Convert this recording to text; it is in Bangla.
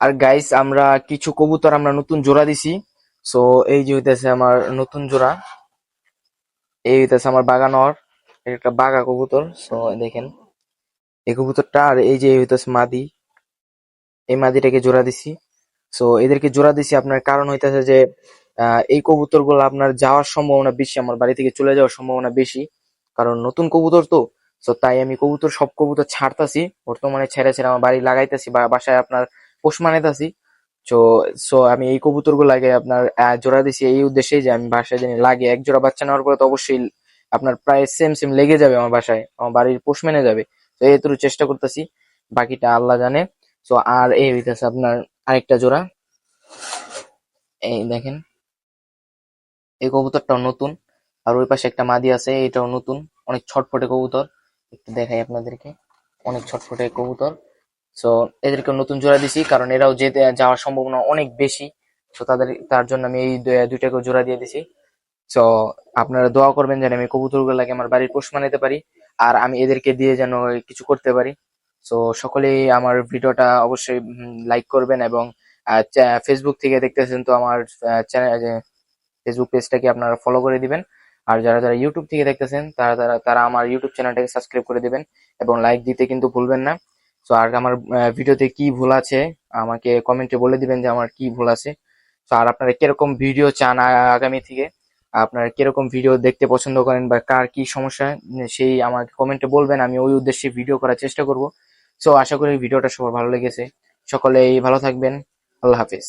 আর গাইস আমরা কিছু কবুতর আমরা নতুন জোড়া দিছি। সো এই যে হইতেছে আমার নতুন জোড়া, এই হইতেছে আমার বাগানর, এটা একটা বাঘা কবুতর। সো দেখেন এই কবুতরটা, আর এই যে হইতেছে মাদি, এই মাদিটাকে জোড়া দিছি। সো এদেরকে জোড়া দিছি আপনার কারণ হইতেছে যে এই কবুতর গুলো আপনার যাওয়ার সম্ভাবনা বেশি, আমার বাড়ি থেকে চলে যাওয়ার সম্ভাবনা বেশি, কারণ নতুন কবুতর তো। সো তাই আমি সব কবুতর ছাড়তাছি বর্তমানে, ছেড়ে ছেড়ে আমার বাড়ি লাগাইতেছি বা বাসায় আপনার পোষ মানাইতাছি। সো সো আমি এই কবুতর গুলাকে আপনার জোড়া দিছি এই উদ্দেশ্যেই যে আমি বাসায় যিনি লাগে এক জোড়া বাচ্চা নেওয়ার পরে তো অবশ্যই আপনার প্রায় সেম সেম লেগে যাবে আমার বাসায়, আমার বাড়ির পোষ মেনে যাবে। তো এই একটু চেষ্টা করতেছি, বাকিটা আল্লাহ জানে। সো আর এই হইতেছে আপনার আরেকটা জোড়া, এই দেখেন এই কবুতরটাও নতুন। আর ওই পাশে একটা মাদি আছে, এটাও নতুন, অনেক ছটফটে কবুতর, একটু দেখাই আপনাদেরকে, অনেক ছটফটে কবুতর। সো এদেরকে নতুন জোড়া দিছি কারণ এরাও যেতে যাওয়ার সম্ভাবনা অনেক বেশি। তো তার জন্য আমি এই দুইটাকে জোড়া দিয়ে দিছি। সো আপনারা দোয়া করবেন যেন আমি কবুতরগুলোকে আমার বাড়ির পোষ মানাতে পারি, আর আমি এদেরকে দিয়ে যেন কিছু করতে পারি। সো সকলেই আমার ভিডিওটা অবশ্যই লাইক করবেন, এবং ফেসবুক থেকে দেখতেছেন তো আমার চ্যানেল, ফেসবুক পেজটাকে আপনারা ফলো করে দিবেন। আর যারা যারা ইউটিউব থেকে দেখতেছেন তারা তারা তারা আমার ইউটিউব চ্যানেলটাকে সাবস্ক্রাইব করে দিবেন এবং লাইক দিতে কিন্তু ভুলবেন না। তো আর আমার ভিডিওতে কি ভুল আছে আমাকে কমেন্টে বলে দিবেন যে আমার কি ভুল আছে। তো আর আপনারা কিরকম ভিডিও চান আগামী থেকে, আপনারা কিরকম ভিডিও দেখতে পছন্দ করেন বা কার কি সমস্যা, সেই আমাকে কমেন্টে বলবেন, আমি ওই উদ্দেশ্যে ভিডিও করার চেষ্টা করব। সো আশা করি ভিডিওটা সবার ভালো লেগেছে। সকলেই ভালো থাকবেন। আল্লাহ হাফিজ।